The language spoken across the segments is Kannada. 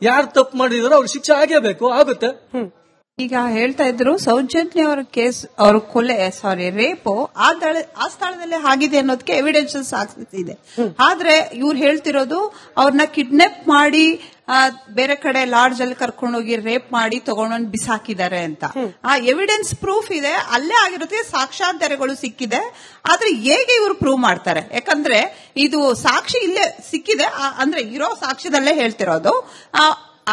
ಯಾರು ತಪ್ಪು ಮಾಡಿದಾರೋ ಅವ್ರ ಶಿಕ್ಷೆ ಆಗೇಬೇಕು, ಆಗುತ್ತೆ. ಈಗ ಹೇಳ್ತಾ ಇದ್ರು ಸೌಜನ್ಯ ಅವರ ಕೇಸ್, ಅವ್ರ ಕೊಲೆ ರೇಪು ಆ ಸ್ಥಳದಲ್ಲೇ ಆಗಿದೆ ಅನ್ನೋದಕ್ಕೆ ಎವಿಡೆನ್ಸಸ್ ಇದೆ. ಆದ್ರೆ ಇವ್ರು ಹೇಳ್ತಿರೋದು ಅವ್ರನ್ನ ಕಿಡ್ನಾಪ್ ಮಾಡಿ ಬೇರೆ ಕಡೆ ಲಾಡ್ಜ್ ಅಲ್ಲಿ ಕರ್ಕೊಂಡೋಗಿ ರೇಪ್ ಮಾಡಿ ತಗೊಂಡೋಗಿ ಬಿಸಾಕಿದ್ದಾರೆ ಅಂತ ಆ ಎವಿಡೆನ್ಸ್ ಪ್ರೂಫ್ ಇದೆ, ಅಲ್ಲೇ ಆಗಿರುತ್ತೆ, ಸಾಕ್ಷ್ಯಾಧಾರಗಳು ಸಿಕ್ಕಿದೆ. ಆದ್ರೆ ಹೇಗೆ ಇವರು ಪ್ರೂವ್ ಮಾಡ್ತಾರೆ? ಯಾಕಂದ್ರೆ ಇದು ಸಾಕ್ಷಿ ಇಲ್ಲೇ ಸಿಕ್ಕಿದೆ, ಅಂದ್ರೆ ಇರೋ ಸಾಕ್ಷ್ಯದಲ್ಲೇ ಹೇಳ್ತಿರೋದು.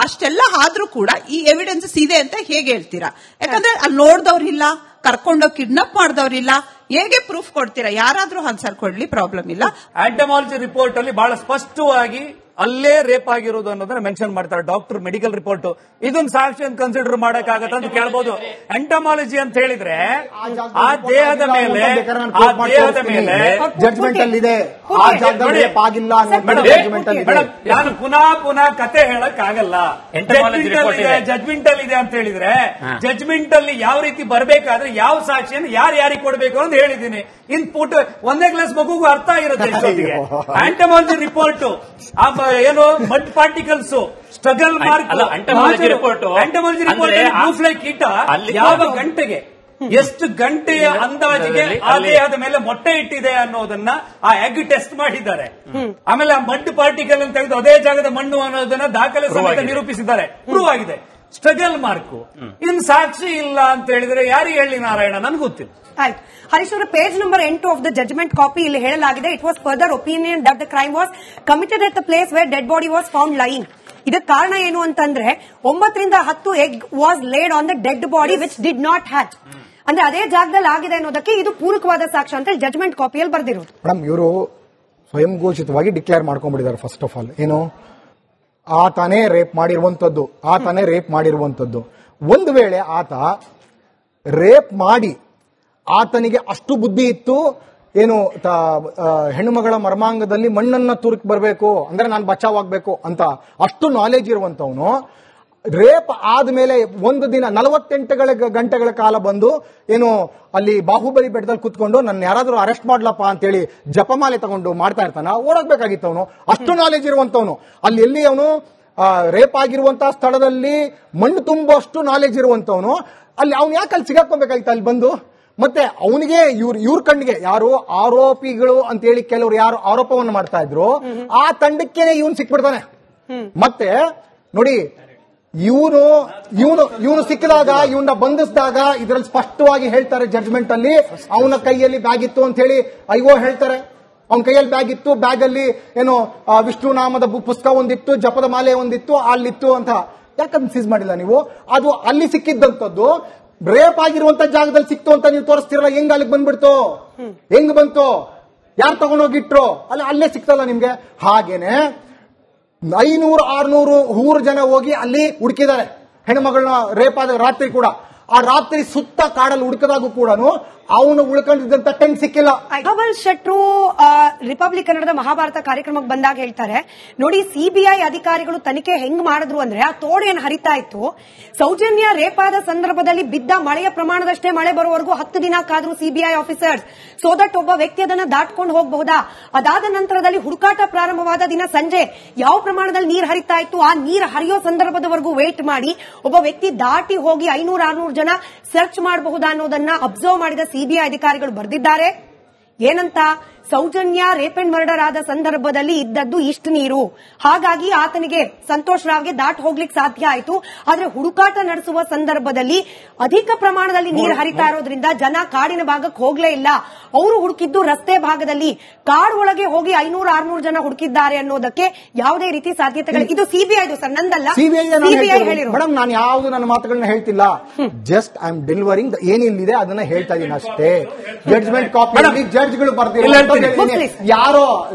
ಅಷ್ಟೆಲ್ಲ ಆದ್ರೂ ಕೂಡ ಈ ಎವಿಡೆನ್ಸಸ್ ಇದೆ ಅಂತ ಹೇಗೆ ಹೇಳ್ತೀರಾ? ಯಾಕಂದ್ರೆ ಅಲ್ಲಿ ನೋಡ್ದವ್ರಿಲ್ಲ, ಕರ್ಕೊಂಡೋಗಿ ಕಿಡ್ನಾಪ್ ಮಾಡಿದವ್ರಿಲ್ಲ, ಹೇಗೆ ಪ್ರೂಫ್ ಕೊಡ್ತೀರಾ? ಯಾರಾದ್ರೂ ಆನ್ಸರ್ ಕೊಡ್ಲಿ, ಪ್ರಾಬ್ಲಮ್ ಇಲ್ಲ. ಆಂಟಮಾಲಜಿ ರಿಪೋರ್ಟ್ ಅಲ್ಲಿ ಬಹಳ ಸ್ಪಷ್ಟವಾಗಿ ಅಲ್ಲೇ ರೇಪ್ ಆಗಿರೋದು ಅನ್ನೋದನ್ನ ಮೆನ್ಷನ್ ಮಾಡ್ತಾರೆ ಡಾಕ್ಟರ್ ಮೆಡಿಕಲ್ ರಿಪೋರ್ಟ್. ಇದೊಂದು ಸಾಕ್ಷಿ ಅಂತ ಕನ್ಸಿಡರ್ ಮಾಡಕ್ಕಾಗತ್ತ ಅಂತ ಕೇಳಬಹುದು. ಎಂಟಮಾಲಜಿ ಅಂತ ಹೇಳಿದ್ರೆ ಆ ದೇಹದ ಮೇಲೆ ಜಡ್ಜ್ಮೆಂಟ್ ಅಲ್ಲಿ ಇದೆ, ಆ ಜಾಗದಲ್ಲಿ ರೇಪ್ ಆಗಿಲ್ಲ ಜಡ್ಜ್ಮೆಂಟ್ ಅಲ್ಲಿ ಇದೆ. ನಾನು ಪುನಃ ಕತೆ ಹೇಳಕ್ ಆಗಲ್ಲ. ಜಡ್ಜ್ಮೆಂಟ್ ಅಲ್ಲಿ ಇದೆ ಅಂತ ಹೇಳಿದ್ರೆ ಜಡ್ಜ್ಮೆಂಟ್ ಅಲ್ಲಿ ಯಾವ ರೀತಿ ಬರಬೇಕಾದ್ರೆ ಯಾವ ಸಾಕ್ಷಿಯನ್ನು ಯಾರಿಗೆ ಕೊಡಬೇಕು ಅಂತ ಹೇಳಿದ್ದೀನಿ. ಇನ್ಪುಟ್ ಒಂದೇ ಕ್ಲಾಸ್ ಮಗುಗೂ ಅರ್ಥ ಆಗಿರುತ್ತೆ. ಆಂಟಮಾಲಜಿ ರಿಪೋರ್ಟ್ ಏನು mud particles struggle mark entomology report ಕೀಟ ಯಾವ ಗಂಟೆಗೆ ಎಷ್ಟು ಗಂಟೆಯ ಅಂದಾಜಿಗೆ ಆ ದೇಹದ ಮೇಲೆ ಮೊಟ್ಟೆ ಇಟ್ಟಿದೆ ಅನ್ನೋದನ್ನ ಆ ಎಗ್ ಟೆಸ್ಟ್ ಮಾಡಿದ್ದಾರೆ. ಆಮೇಲೆ ಆ ಮಡ್ ಪಾರ್ಟಿಕಲ್ ಅಂತ ತೆಗೆದು ಅದೇ ಜಾಗದ ಮಣ್ಣು ಅನ್ನೋದನ್ನ ದಾಖಲೆ ಸಮೇತ ನಿರೂಪಿಸಿದ್ದಾರೆ, ಪ್ರೂವ್ ಆಗಿದೆ. ಸ್ಟ್ರಗಲ್ ಮಾರ್ಕ್ ಇನ್ ಸಾಕ್ಷಿ ಇಲ್ಲ ಅಂತ ಹೇಳಿದ್ರೆ ಯಾರಿಗೆ ಹೇಳಿ ನಾರಾಯಣ, ನನ್ಗೆ ಗೊತ್ತಿಲ್ಲ. ಆಯ್ತು ಹರೀಶ್ ಅವರ page number 8 of the judgment copy ಇಲ್ಲಿ ಹೇಳಲಾಗಿದೆ, it was further opinion that the crime was committed at the place where dead body was found lying. ಇದಕ್ಕೆ ಕಾರಣ ಏನು ಅಂತಂದ್ರೆ 9 ರಿಂದ 10 egg was laid on the dead body which did not hatch. ಅಂದ್ರೆ ಅದೇ ಜಾಗದಲ್ಲಿ ಆಗಿದೆ ಅನ್ನೋದಕ್ಕೆ ಇದು ಪೂರಕವಾದ ಸಾಕ್ಷ್ಯ ಅಂತ ಜಡ್ಜ್ಮೆಂಟ್ ಕಾಪಿಯಲ್ಲಿ ಬರೆದಿರೋದು. ಮೇಡಮ್ ಇವರು ಸ್ವಯಂ ಘೋಷಿತವಾಗಿ ಡಿಕ್ಲೇರ್ ಮಾಡ್ಕೊಂಡ್ಬಿಟ್ಟಿದ್ದಾರೆ. ಫಸ್ಟ್ ಆಫ್ ಆಲ್ ಏನು, ಆತನೇ ರೇಪ್ ಮಾಡಿರುವಂತದ್ದು. ಒಂದು ವೇಳೆ ಆತ ರೇಪ್ ಮಾಡಿ ಆತನಿಗೆ ಅಷ್ಟು ಬುದ್ಧಿ ಇತ್ತು, ಏನು ಹೆಣ್ಣು ಮಗಳ ಮರ್ಮಾಂಗದಲ್ಲಿ ಮಣ್ಣನ್ನ ತುರುಕಿ ಬರಬೇಕು ಅಂದ್ರೆ ನಾನು ಬಚಾವಾಗಬೇಕು ಅಂತ ಅಷ್ಟು ನಾಲೆಜ್ ಇರುವಂತವನು ರೇಪ್ ಆದ್ಮೇಲೆ ಒಂದು ದಿನ 48 ಗಂಟೆಗಳ ಕಾಲ ಬಂದು ಏನು ಅಲ್ಲಿ ಬಾಹುಬಲಿ ಬೆಟ್ಟದಲ್ಲಿ ಕುತ್ಕೊಂಡು ನನ್ನ ಯಾರಾದ್ರೂ ಅರೆಸ್ಟ್ ಮಾಡ್ಲಪ್ಪ ಅಂತೇಳಿ ಜಪಮಾಲೆ ತಗೊಂಡು ಮಾಡ್ತಾ ಇರ್ತಾನ, ಓಡೋಗ್ಬೇಕಾಗಿತ್ತು ಅವನು. ಅಷ್ಟು ನಾಲೆಜ್ ಇರುವಂತವನು. ಅಲ್ಲಿ ಎಲ್ಲಿ ಅವನು ರೇಪ್ ಆಗಿರುವಂತಹ ಸ್ಥಳದಲ್ಲಿ ಮಣ್ಣು ತುಂಬುವಷ್ಟು ನಾಲೆಜ್ ಇರುವಂತವನು. ಅಲ್ಲಿ ಅವ್ನು ಯಾಕೆ ಅಲ್ಲಿ ಸಿಗಾಕೊಬೇಕಾಗಿತ್ತು ಅಲ್ಲಿ ಬಂದು? ಮತ್ತೆ ಅವನಿಗೆ ಇವ್ರ ಕಣ್ಣಿಗೆ ಯಾರು ಆರೋಪಿಗಳು ಅಂತೇಳಿ ಕೆಲವರು ಯಾರು ಆರೋಪವನ್ನು ಮಾಡ್ತಾ ಇದ್ರು ಆ ತಂಡಕ್ಕೇನೆ ಇವನು ಸಿಕ್ಬಿಡ್ತಾನೆ. ಮತ್ತೆ ನೋಡಿ ಇವನು ಸಿಕ್ಕಿದಾಗ ಇವನ್ನ ಬಂಧಿಸಿದಾಗ ಇದರಲ್ಲಿ ಸ್ಪಷ್ಟವಾಗಿ ಹೇಳ್ತಾರೆ ಜಡ್ಜ್ಮೆಂಟ್ ಅಲ್ಲಿ, ಅವನ ಕೈಯಲ್ಲಿ ಬ್ಯಾಗ್ ಇತ್ತು ಅಂತ ಹೇಳಿ ಅಯ್ಯೋ ಹೇಳ್ತಾರೆ. ಅವನ ಕೈಯಲ್ಲಿ ಬ್ಯಾಗ್ ಇತ್ತು, ಬ್ಯಾಗ್ ಅಲ್ಲಿ ಏನೋ ವಿಷ್ಣು ನಾಮದ ಪುಸ್ತಕ ಒಂದಿತ್ತು, ಜಪದ ಮಾಲೆ ಒಂದಿತ್ತು, ಅಲ್ಲಿತ್ತು ಅಂತ. ಯಾಕಂದ್ರೆ ಸೀಸ್ ಮಾಡಿಲ್ಲ ನೀವು? ಅದು ಅಲ್ಲಿ ಸಿಕ್ಕಿದ್ದಂಥದ್ದು ರೇಪ್ ಆಗಿರುವಂತ ಜಾಗದಲ್ಲಿ ಸಿಕ್ತು ಅಂತ ನೀವು ತೋರಿಸ್ತಿರಲ್ಲ, ಹೆಂಗ್ ಅಲ್ಲಿಗೆ ಬಂದ್ಬಿಡ್ತು? ಹೆಂಗ್ ಬಂತು? ಯಾರು ತಗೊಂಡೋಗಿಟ್ರು? ಅಲ್ಲೇ ಸಿಕ್ತಲ್ಲ ನಿಮ್ಗೆ. ಹಾಗೇನೆ 500-600 ಜನ ಹೋಗಿ ಅಲ್ಲಿ ಹುಡುಕಿದ್ದಾರೆ ಹೆಣ್ಮಗಳನ್ನ ರೇಪ್ ಆದ ರಾತ್ರಿ ಕೂಡ. ಆ ರಾತ್ರಿ ಸುತ್ತ ಕಾಡಲ್ಲಿ ಹುಡುಕದಾಗೂ ಕೂಡ ಅವನು ಉಳ್ಕೊಂಡಿದ್ದಂತ ಟೆಂಟ್ ಸಿಕ್ಕಿಲ್ಲ. ಧವಲ್ ಶೆಟ್ರು ರಿಪಬ್ಲಿಕ್ ಕನ್ನಡದ ಮಹಾಭಾರತ ಕಾರ್ಯಕ್ರಮಕ್ಕೆ ಬಂದಾಗ ಹೇಳ್ತಾರೆ ನೋಡಿ, ಸಿಬಿಐ ಅಧಿಕಾರಿಗಳು ತನಿಖೆ ಹೆಂಗ್ ಮಾಡಿದ್ರು ಅಂದ್ರೆ ಆ ತೋಡು ಏನ್ ಹರಿತಾ ಇತ್ತು, ಸೌಜನ್ಯ ರೇಪ್ ಆದ ಸಂದರ್ಭದಲ್ಲಿ ಬಿದ್ದ ಮಳೆಯ ಪ್ರಮಾಣದಷ್ಟೇ ಮಳೆ ಬರುವವರೆಗೂ 10 ದಿನ ಕಾದ್ರು ಸಿಬಿಐ ಆಫೀಸರ್ಸ್, ಸೋ ದಟ್ ಒಬ್ಬ ವ್ಯಕ್ತಿ ಅದನ್ನ ದಾಟ್ಕೊಂಡು ಹೋಗಬಹುದಾ. ಅದಾದ ನಂತರದಲ್ಲಿ ಹುಡುಕಾಟ ಪ್ರಾರಂಭವಾದ ದಿನ ಸಂಜೆ ಯಾವ ಪ್ರಮಾಣದಲ್ಲಿ ನೀರು ಹರಿತಾ ಇತ್ತು, ಆ ನೀರು ಹರಿಯೋ ಸಂದರ್ಭದವರೆಗೂ ವೇಟ್ ಮಾಡಿ ಒಬ್ಬ ವ್ಯಕ್ತಿ ದಾಟಿ ಹೋಗಿ 500-600 ಜನ ಸರ್ಚ್ ಮಾಡಬಹುದಾ ಅನ್ನೋದನ್ನ ಅಬ್ಸರ್ವ್ ಮಾಡಿದ ಸಿಬಿಐ ಅಧಿಕಾರಿಗಳು ಬರೆದಿದ್ದಾರೆ. ಏನಂತ, ಸೌಜನ್ಯ ರೇಪ್ ಅಂಡ್ ಮರ್ಡರ್ ಆದ ಸಂದರ್ಭದಲ್ಲಿ ಇದ್ದದ್ದು ಇಷ್ಟು ನೀರು, ಹಾಗಾಗಿ ಆತನಿಗೆ ಸಂತೋಷ್ ರಾವ್ಗೆ ದಾಟ್ ಹೋಗ್ಲಿಕ್ಕೆ ಸಾಧ್ಯ ಆಯಿತು. ಆದ್ರೆ ಹುಡುಕಾಟ ನಡೆಸುವ ಸಂದರ್ಭದಲ್ಲಿ ಅಧಿಕ ಪ್ರಮಾಣದಲ್ಲಿ ನೀರು ಹರಿತಾ ಇರೋದ್ರಿಂದ ಜನ ಕಾಡಿನ ಭಾಗಕ್ಕೆ ಹೋಗ್ಲೇ ಇಲ್ಲ. ಅವರು ಹುಡುಕಿದ್ದು ರಸ್ತೆ ಭಾಗದಲ್ಲಿ, ಕಾಡು ಒಳಗೆ ಹೋಗಿ 500-600 ಜನ ಹುಡುಕಿದ್ದಾರೆ ಅನ್ನೋದಕ್ಕೆ ಯಾವುದೇ ರೀತಿ ಸಾಧ್ಯತೆಗಳು. ಇದು ಸಿಬಿಐ ಸರ್, ನಂದಲ್ಲ, ಸಿಬಿಐ ಹೇಳಿರೋ. ಮೇಡಮ್ ನಾನು ಯಾವುದು ನನ್ನ ಮಾತುಗಳನ್ನ ಹೇಳ್ತಿಲ್ಲ, ಜಸ್ಟ್ ಐ ಆಮ್ ಡೆಲಿವರಿಂಗ್ ಏನಿಲ್ಲಿದೆ ಅದನ್ನ ಹೇಳ್ತಾ ಇದ್ದೀನಿ ಅಷ್ಟೇ. ಜಡ್ಜ್ಮೆಂಟ್ ಕಾಪಿ ಜಡ್ಜ್ಗಳು ಬರ್ದಿಲ್ಲ, ಯಾರೋ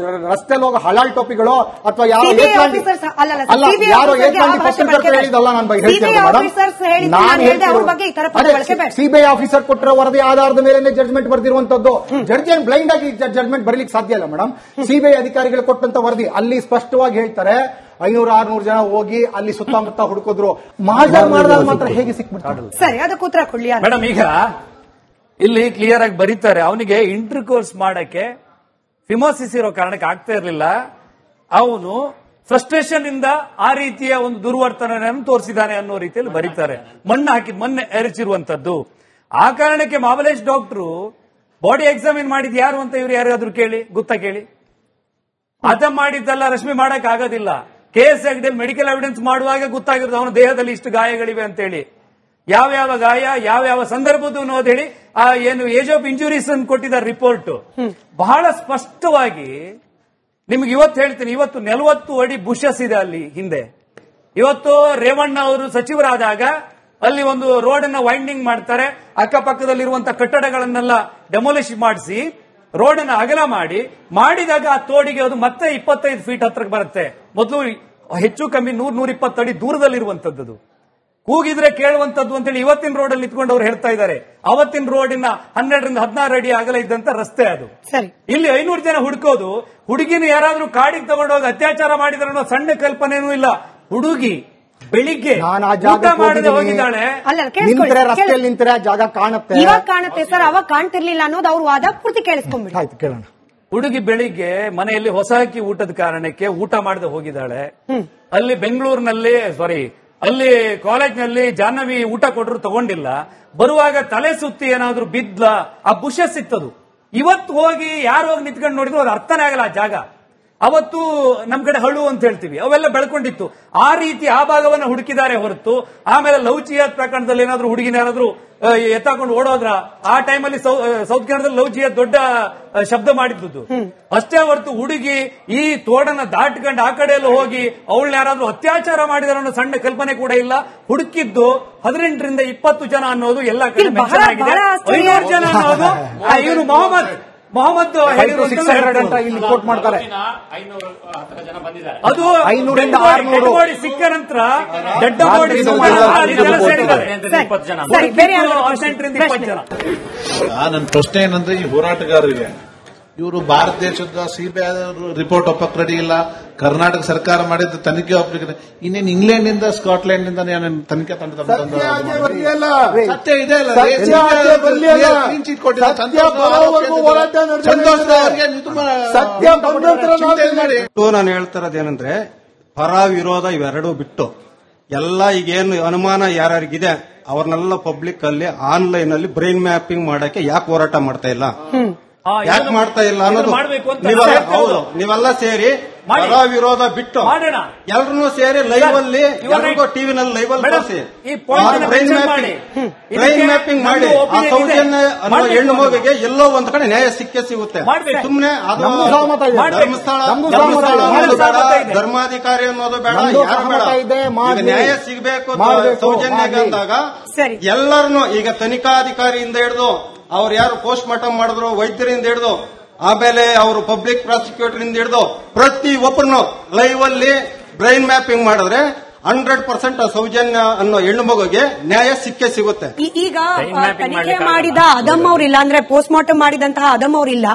ರಸ್ತೆಯಲ್ಲಿ ಹೋಗೋ ಹಲಾಲ್ ಟೋಪಿಗಳು ಅಥವಾ ಯಾರೋ ಹೇಳಿದಲ್ಲ ನಾನು ಸಿಬಿಐ ಆಫೀಸರ್ ಕೊಟ್ಟರೆ ವರದಿ ಆಧಾರದ ಮೇಲೆ ಜಡ್ಜ್ಮೆಂಟ್ ಬರ್ದಿರುವಂತದ್ದು. ಜಡ್ಜ್ ಏನ್ ಬ್ಲೈಂಡ್ ಆಗಿ ಜಡ್ಜ್ಮೆಂಟ್ ಬರಲಿಕ್ಕೆ ಸಾಧ್ಯ ಇಲ್ಲ ಮೇಡಮ್. ಸಿಬಿಐ ಅಧಿಕಾರಿಗಳು ಕೊಟ್ಟಂತ ವರದಿ ಅಲ್ಲಿ ಸ್ಪಷ್ಟವಾಗಿ ಹೇಳ್ತಾರೆ 500-600 ಜನ ಹೋಗಿ ಅಲ್ಲಿ ಸುತ್ತಮುತ್ತ ಹುಡುಕಿದ್ರು. ಮಹಾಜರ್ ಮಾಡಿದಾಗ ಮಾತ್ರ ಹೇಗೆ ಸಿಕ್ಬಿಡ್ತಾರೆ? ಸರಿ, ಅದಕ್ಕೆ ಉತ್ತರ ಕೊಡ್ಲಿ ಮೇಡಮ್. ಈಗ ಇಲ್ಲಿ ಕ್ಲಿಯರ್ ಆಗಿ ಬರೀತಾರೆ, ಅವನಿಗೆ ಇಂಟರ್ ಕೋರ್ಸ್ ಮಾಡಕ್ಕೆ ಫಿಮೋಸಿಸ್ ಇರೋ ಕಾರಣಕ್ಕೆ ಆಗ್ತಾ ಇರಲಿಲ್ಲ. ಅವನು ಫ್ರಸ್ಟ್ರೇಷನ್ ಇಂದ ಆ ರೀತಿಯ ಒಂದು ದುರ್ವರ್ತನೆಯನ್ನು ತೋರಿಸಿದ್ದಾನೆ ಅನ್ನೋ ರೀತಿಯಲ್ಲಿ ಬರೀತಾರೆ. ಮೊನ್ನೆ ಎರಚಿರುವಂತದ್ದು. ಆ ಕಾರಣಕ್ಕೆ ಮಾಬಲೇಶ್ ಡಾಕ್ಟರು ಬಾಡಿ ಎಕ್ಸಾಮಿನ್ ಮಾಡಿದ್ ಯಾರು ಅಂತ ಇವ್ರು ಯಾರಾದ್ರೂ ಗೊತ್ತಾ ಕೇಳಿ. ಅದ ಮಾಡಿದ್ದಲ್ಲ, ರಶ್ಮಿ ಮಾಡಕ್ ಆಗೋದಿಲ್ಲ. KS ಹೆಗ್ಡೆ ಮೆಡಿಕಲ್ ಎವಿಡೆನ್ಸ್ ಮಾಡುವಾಗ ಗೊತ್ತಾಗಿರೋದು ಅವನ ದೇಹದಲ್ಲಿ ಇಷ್ಟು ಗಾಯಗಳಿವೆ ಅಂತೇಳಿ. ಯಾವ್ಯಾವ ಗಾಯ ಯಾವ್ಯಾವ ಸಂದರ್ಭದ್ದು ಅನ್ನೋದು ಹೇಳಿ ಏನು ಏಜ್ ಆಫ್ ಇಂಜುರೀಸ್ ಅನ್ನು ಕೊಟ್ಟಿದ್ದಾರೆ ರಿಪೋರ್ಟ್ ಬಹಳ ಸ್ಪಷ್ಟವಾಗಿ. ನಿಮ್ಗೆ ಇವತ್ತು ಹೇಳ್ತೀನಿ, ಇವತ್ತು 40 ಅಡಿ ಬುಷಸ್ ಇದೆ ಅಲ್ಲಿ ಹಿಂದೆ. ಇವತ್ತು ರೇವಣ್ಣ ಅವರು ಸಚಿವರಾದಾಗ ಅಲ್ಲಿ ಒಂದು ರೋಡ್ ಅನ್ನ ವೈಂಡಿಂಗ್ ಮಾಡ್ತಾರೆ, ಅಕ್ಕಪಕ್ಕದಲ್ಲಿರುವಂತಹ ಕಟ್ಟಡಗಳನ್ನೆಲ್ಲ ಡೆಮೊಲಿಷ್ ಮಾಡಿಸಿ ರೋಡ್ ಅನ್ನ ಅಗಲ ಮಾಡಿದಾಗ ಆ ತೋಡಿಗೆ ಅದು ಮತ್ತೆ 25 ಫೀಟ್ ಹತ್ರಕ್ಕೆ ಬರುತ್ತೆ. ಮೊದಲು ಹೆಚ್ಚು ಕಮ್ಮಿ 100-120 ಅಡಿ ದೂರದಲ್ಲಿರುವಂತದ್ದು. ಕೂಗಿದ್ರೆ ಕೇಳುವಂತದ್ದು ಅಂತೇಳಿ ಇವತ್ತಿನ ರೋಡ್ ಅಲ್ಲಿ ನಿಂತ್ಕೊಂಡು ಅವ್ರು ಹೇಳ್ತಾ ಇದ್ದಾರೆ. ಅವತ್ತಿನ ರೋಡಿನ 12-16 ಅಡಿ ಅಗಲ ಇದ್ದಂತ ರಸ್ತೆ ಅದು. ಇಲ್ಲಿ 500 ಜನ ಹುಡುಕೋದು. ಹುಡುಗಿನ ಯಾರಾದ್ರೂ ಕಾಡಿಗೆ ತಗೊಂಡೋಗಿ ಅತ್ಯಾಚಾರ ಮಾಡಿದ್ರೆ ಅನ್ನೋ ಸಣ್ಣ ಕಲ್ಪನೆನೂ ಇಲ್ಲ. ಹುಡುಗಿ ಬೆಳಿಗ್ಗೆ ಊಟ ಮಾಡದೆ ಹೋಗಿದ್ದಾಳೆ. ರಸ್ತೆಯಲ್ಲಿ ನಿಂತರೆ ಜಾಗ ಕಾಣುತ್ತೆ, ಇವಾಗ ಕಾಣುತ್ತೆ ಸರ್, ಅವಾಗ ಕಾಣ್ತಿರ್ಲಿಲ್ಲ ಅನ್ನೋದು ಅವ್ರು ವಾದ ಪೂರ್ತಿ ಕೇಳಿಸ್ಕೊಂಡ್ಬಿಟ್ಟು ಕೇಳೋಣ. ಹುಡುಗಿ ಬೆಳಿಗ್ಗೆ ಮನೆಯಲ್ಲಿ ಹೊಸ ಅಕ್ಕಿ ಊಟದ ಕಾರಣಕ್ಕೆ ಊಟ ಮಾಡದೆ ಹೋಗಿದ್ದಾಳೆ. ಅಲ್ಲಿ ಬೆಂಗಳೂರಿನಲ್ಲಿ ಅಲ್ಲಿ ಕಾಲೇಜ್ನಲ್ಲಿ ಜಾಹ್ನವಿ ಊಟ ಕೊಟ್ಟರು ತಗೊಂಡಿಲ್ಲ. ಬರುವಾಗ ತಲೆ ಸುತ್ತಿ ಏನಾದ್ರೂ ಬಿದ್ದ ಆ ಬುಷಸ್ ಇತ್ತದು. ಇವತ್ತು ಹೋಗಿ ಯಾರು ಹೋಗಿ ನಿಂತ್ಕೊಂಡು ನೋಡಿದ್ರು ಅದು ಅರ್ಥನೇ ಆಗಲ್ಲ ಆ ಜಾಗ. ಅವತ್ತು ನಮ್ ಕಡೆ ಹಳ್ಳು ಅಂತ ಹೇಳ್ತೀವಿ, ಅವೆಲ್ಲ ಬೆಳ್ಕೊಂಡಿತ್ತು. ಆ ರೀತಿ ಆ ಭಾಗವನ್ನ ಹುಡುಕಿದ್ದಾರೆ ಹೊರತು ಆಮೇಲೆ ಲವ್ ಪ್ರಕರಣದಲ್ಲಿ ಏನಾದ್ರೂ ಹುಡುಗಿನ ಯಾರಾದ್ರೂ ಎತ್ತಾಕೊಂಡು ಓಡೋದ್ರ ಆ ಟೈಮಲ್ಲಿ ಸೌತ್ ಕನ್ನಡದಲ್ಲಿ ಲವ್ ಜಿಯಾದ್ ದೊಡ್ಡ ಶಬ್ದ ಮಾಡಿದ್ದು ಅಷ್ಟೇ ಹೊರತು ಹುಡುಗಿ ಈ ತೋಡನ್ನ ದಾಟ್ಕೊಂಡು ಆ ಕಡೆಯಲ್ಲಿ ಹೋಗಿ ಅವಳನ್ನ ಯಾರಾದ್ರೂ ಅತ್ಯಾಚಾರ ಮಾಡಿದಾರೆ ಅನ್ನೋ ಸಣ್ಣ ಕಲ್ಪನೆ ಕೂಡ ಇಲ್ಲ. ಹುಡುಕಿದ್ದು 18-20 ಜನ ಅನ್ನೋದು ಎಲ್ಲ ಕಡೆ ಮೆನ್ಷನ್ ಆಗಿದೆ. 500 ಜನ ಅನ್ನೋದು ಇವನು ಮೊಹಮ್ಮದ್ ರಿಪೋರ್ಟ್ ಮಾಡ್ತಾರೆ. ಅದು 500-600 ಸಿಕ್ಕ ನಂತರ ದೊಡ್ಡ ಬಾಡಿ 20 ಜನ. ನನ್ನ ಪ್ರಶ್ನೆ ಏನಂದ್ರೆ, ಈ ಹೋರಾಟಗಾರರಿಗೆ ಇವರು ಭಾರತ ದೇಶದ ಸಿಬಿಐ ರಿಪೋರ್ಟ್ ಒಪ್ಪಕ್ ರೆಡಿ ಇಲ್ಲ, ಕರ್ನಾಟಕ ಸರ್ಕಾರ ಮಾಡಿದ ತನಿಖೆ ಒಪ್ಪಲಿಕ್ಕೆ ಇನ್ನೇನು ಇಂಗ್ಲೆಂಡ್ ಇಂದ ಸ್ಕಾಟ್ಲೆಂಡ್ ಇಂದ ತನಿಖೆ ತಂಡ ಸತ್ಯ ಇದೆ ನಾನು ಹೇಳ್ತಾ ಇರೋದೇನಂದ್ರೆ, ಪರ ವಿರೋಧ ಇವೆರಡೂ ಬಿಟ್ಟು ಎಲ್ಲ ಈಗೇನು ಅನುಮಾನ ಯಾರ್ಯಾರಿಗಿದೆ ಅವ್ರನ್ನೆಲ್ಲ ಪಬ್ಲಿಕ್ ಅಲ್ಲಿ ಆನ್ಲೈನ್ ಅಲ್ಲಿ ಬ್ರೈನ್ ಮ್ಯಾಪಿಂಗ್ ಮಾಡಕ್ಕೆ ಯಾಕೆ ಹೋರಾಟ ಮಾಡ್ತಾ ಇಲ್ಲ, ಯಾಕೆ ಮಾಡ್ತಾ ಇಲ್ಲ ಅನ್ನೋದು ಹೌದು. ನೀವೆಲ್ಲ ಸೇರಿ ಪರ ವಿರೋಧ ಬಿಟ್ಟು ಎಲ್ರೂ ಸೇರಿ ಲೈವ್ ಅಲ್ಲಿ ಟಿವಿನಲ್ಲಿ ಲೈವ್ ಅಲ್ಲಿ ತೋರಿಸಿ ಬ್ರೈನ್ ಮ್ಯಾಪಿಂಗ್ ಮಾಡಿ ಆ ಸೌಜನ್ಯ ಅನ್ನೋ ಹೆಣ್ಣು ಮಗುವಿಗೆ ಎಲ್ಲೋ ಒಂದ್ ಕಡೆ ನ್ಯಾಯ ಸಿಗುತ್ತೆ. ಸುಮ್ನೆ ಅದು ಧರ್ಮಸ್ಥಳ ಅನ್ನೋದು ಬೇಡ, ಧರ್ಮಾಧಿಕಾರಿ ಅನ್ನೋದು ಬೇಡ, ಯಾರು ಬೇಡ. ನ್ಯಾಯ ಸಿಗಬೇಕು ಸೌಜನ್ಯಗೆ ಅಂದಾಗ ಎಲ್ಲರನ್ನು ಈಗ ತನಿಖಾಧಿಕಾರಿಯಿಂದ ಹಿಡಿದು ಅವ್ರು ಯಾರು ಪೋಸ್ಟ್ ಮಾರ್ಟಮ್ ಮಾಡಿದ್ರು ವೈದ್ಯರಿಂದ ಹಿಡಿದು ಆಮೇಲೆ ಅವರು ಪಬ್ಲಿಕ್ ಪ್ರಾಸಿಕ್ಯೂಟರ್ ಇಂದ ಹಿಡಿದು ಪ್ರತಿ ಒಬ್ಬರನ್ನು ಲೈವ್ ಅಲ್ಲಿ ಬ್ರೈನ್ ಮ್ಯಾಪಿಂಗ್ ಮಾಡಿದ್ರೆ 100% ಸೌಜನ್ಯ ಅನ್ನೋ ಹೆಣ್ಣು ಮಗುಗೆ ನ್ಯಾಯ ಸಿಗುತ್ತೆ. ಈಗ ತನಿಖೆ ಮಾಡಿದ ಅದಮ್ ಅವ್ರಿಲ್ಲ, ಅಂದ್ರೆ ಪೋಸ್ಟ್ ಮಾರ್ಟಮ್ ಮಾಡಿದಂತಹ ಅದಮ್ ಅವ್ರಿಲ್ಲ,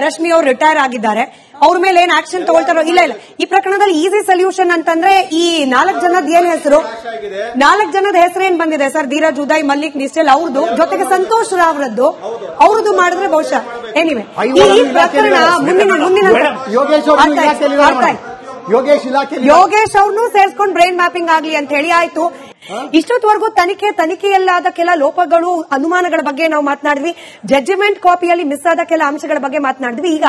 ರಶ್ಮಿ ಅವರು ರಿಟೈರ್ ಆಗಿದ್ದಾರೆ, ಅವ್ರ ಮೇಲೆ ಏನ್ ಆಕ್ಷನ್ ತಗೊಳ್ತಾರೋ ಇಲ್ಲ. ಈ ಪ್ರಕರಣದಲ್ಲಿ ಈಸಿ ಸೊಲ್ಯೂಷನ್ ಅಂತಂದ್ರೆ ಈ 4 ಜನದ ಏನ್ ಹೆಸರು, 4 ಜನದ ಹೆಸರು ಏನ್ ಬಂದಿದೆ ಸರ್, ಧೀರಜ್, ಉದಯ್, ಮಲ್ಲಿಕ್, ನಿಶ್ಚಲ್ ಅವ್ರದ್ದು, ಜೊತೆಗೆ ಸಂತೋಷ್ ರಾವ್ರದ್ದು, ಅವ್ರದ್ದು ಮಾಡಿದ್ರೆ ಬಹುಶಃ ಎನಿವೆ ಈ ಪ್ರಕರಣ ಯೋಗೇಶ್ ಅವ್ರನ್ನೂ ಸೇರ್ಸ್ಕೊಂಡು ಬ್ರೈನ್ ಮ್ಯಾಪಿಂಗ್ ಆಗ್ಲಿ ಅಂತ ಹೇಳಿ ಆಯ್ತು. ಇಷ್ಟೊತ್ತವರೆಗೂ ತನಿಖೆಯಲ್ಲಾದ ಕೆಲ ಲೋಪಗಳು, ಅನುಮಾನಗಳ ಬಗ್ಗೆ ನಾವು ಮಾತನಾಡಿದ್ವಿ. ಜಡ್ಜ್ಮೆಂಟ್ ಕಾಪಿಯಲ್ಲಿ ಮಿಸ್ ಆದ ಕೆಲ ಅಂಶಗಳ ಬಗ್ಗೆ ಮಾತನಾಡಿದ್ವಿ. ಈಗ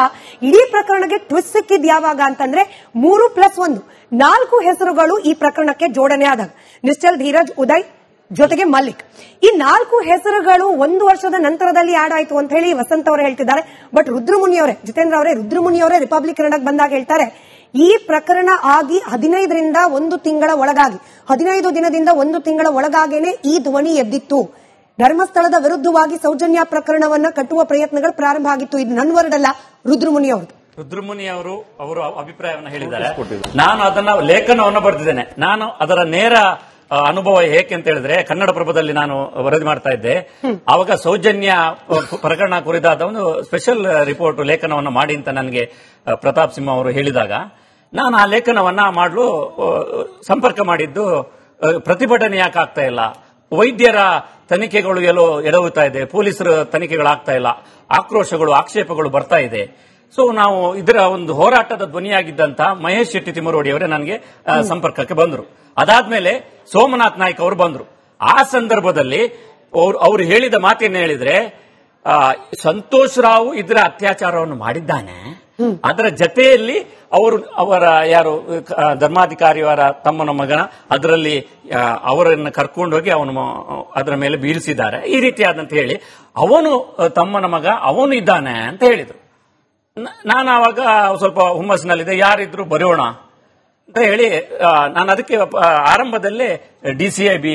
ಇಡೀ ಪ್ರಕರಣಕ್ಕೆ ಟ್ವಿಸ್ಟ್ ಸಿಕ್ಕಿದ್ ಯಾವಾಗ ಅಂತಂದ್ರೆ 3+1 4 ಹೆಸರುಗಳು ಈ ಪ್ರಕರಣಕ್ಕೆ ಜೋಡಣೆ ಆದಾಗ, ನಿಶ್ಚಲ್, ಧೀರಜ್, ಉದಯ್ ಜೊತೆಗೆ ಮಲ್ಲಿಕ್, ಈ 4 ಹೆಸರುಗಳು 1 ವರ್ಷದ ನಂತರದಲ್ಲಿ ಆಡ್ ಆಯ್ತು ಅಂತ ಹೇಳಿ ವಸಂತ್ ಅವರು ಹೇಳ್ತಿದ್ದಾರೆ. ಬಟ್ ರುದ್ರಮುನಿಯವರೇ, ಜಿತೇಂದ್ರ ಅವರೇ, ರುದ್ರಮುನಿಯವರೇ ರಿಪಬ್ಲಿಕ್ ಕನ್ನಡಕ್ಕೆ ಬಂದಾಗ ಹೇಳ್ತಾರೆ, ಈ ಪ್ರಕರಣ ಆಗಿ 15ರಿಂದ 1 ತಿಂಗಳ ಒಳಗಾಗಿ, 15 ದಿನದಿಂದ 1 ತಿಂಗಳ ಒಳಗಾಗೇನೆ ಈ ಧ್ವನಿ ಎದ್ದಿತ್ತು. ಧರ್ಮಸ್ಥಳದ ವಿರುದ್ಧವಾಗಿ ಸೌಜನ್ಯ ಪ್ರಕರಣವನ್ನ ಕಟ್ಟುವ ಪ್ರಯತ್ನಗಳು ಪ್ರಾರಂಭ ಆಗಿತ್ತು. ಇದು ನನ್ನ ವರ್ಡ್ ಅಲ್ಲ, ರುದ್ರಮುನಿ ಅವರು ಅಭಿಪ್ರಾಯವನ್ನು ಹೇಳಿದ್ದಾರೆ. ನಾನು ಅದನ್ನ ಲೇಖನವನ್ನು ಬರೆದಿದ್ದೇನೆ. ನಾನು ಅದರ ನೇರ ಅನುಭವ ಹೇಗೆ ಅಂತ ಹೇಳಿದ್ರೆ, ಕನ್ನಡಪ್ರಭದಲ್ಲಿ ನಾನು ವರದಿ ಮಾಡ್ತಾ ಇದ್ದೆ. ಆವಾಗ ಸೌಜನ್ಯ ಪ್ರಕರಣ ಕುರಿತಾದ ಒಂದು ಸ್ಪೆಷಲ್ ರಿಪೋರ್ಟ್ ಲೇಖನವನ್ನು ಮಾಡಿ ಅಂತ ನನಗೆ ಪ್ರತಾಪ್ ಸಿಂಹ ಅವರು ಹೇಳಿದಾಗ, ನಾನು ಆ ಲೇಖನವನ್ನ ಮಾಡಲು ಸಂಪರ್ಕ ಮಾಡಿದ್ದು, ಪ್ರತಿಭಟನೆ ಯಾಕೆ ಆಗ್ತಾ ಇಲ್ಲ, ವೈದ್ಯರ ತನಿಖೆಗಳು ಎಲ್ಲೋ ಎಡವುತ್ತಾ ಇದೆ, ಪೊಲೀಸರ ತನಿಖೆಗಳಾಗ್ತಾ ಇಲ್ಲ, ಆಕ್ರೋಶಗಳು, ಆಕ್ಷೇಪಗಳು ಬರ್ತಾ ಇದೆ, ಸೊ ನಾವು ಇದರ ಒಂದು ಹೋರಾಟದ ಧ್ವನಿಯಾಗಿದ್ದಂತ ಮಹೇಶ್ ಶೆಟ್ಟಿ ತಿಮ್ಮರೋಡಿ ಅವರೇ ನನಗೆ ಸಂಪರ್ಕಕ್ಕೆ ಬಂದರು. ಅದಾದ್ಮೇಲೆ ಸೋಮನಾಥ್ ನಾಯ್ಕ್ ಅವರು ಬಂದರು. ಆ ಸಂದರ್ಭದಲ್ಲಿ ಅವರು ಹೇಳಿದ ಮಾತೇನು ಹೇಳಿದ್ರೆ, ಸಂತೋಷ್ ರಾವ್ ಇದರ ಅತ್ಯಾಚಾರವನ್ನು ಮಾಡಿದ್ದಾನೆ, ಅದರ ಜತೆಯಲ್ಲಿ ಅವರ ಯಾರು ಧರ್ಮಾಧಿಕಾರಿಯವರ ತಮ್ಮನ ಮಗನ ಅದರಲ್ಲಿ ಅವರನ್ನು ಕರ್ಕೊಂಡೋಗಿ ಅವನು ಅದರ ಮೇಲೆ ಬೀಳಿಸಿದ್ದಾರೆ, ಈ ರೀತಿಯಾದಂತ ಹೇಳಿ ಅವನು ತಮ್ಮನ ಮಗ ಅವನು ಇದ್ದಾನೆ ಅಂತ ಹೇಳಿದ್ರು. ನಾನು ಆವಾಗ ಸ್ವಲ್ಪ ಹುಮ್ಮಸ್ಸಿನಲ್ಲಿದ್ದೆ, ಯಾರಿದ್ರು ಬರೆಯೋಣ ಅಂತ ಹೇಳಿ ನಾನು ಅದಕ್ಕೆ ಆರಂಭದಲ್ಲೇ DCIB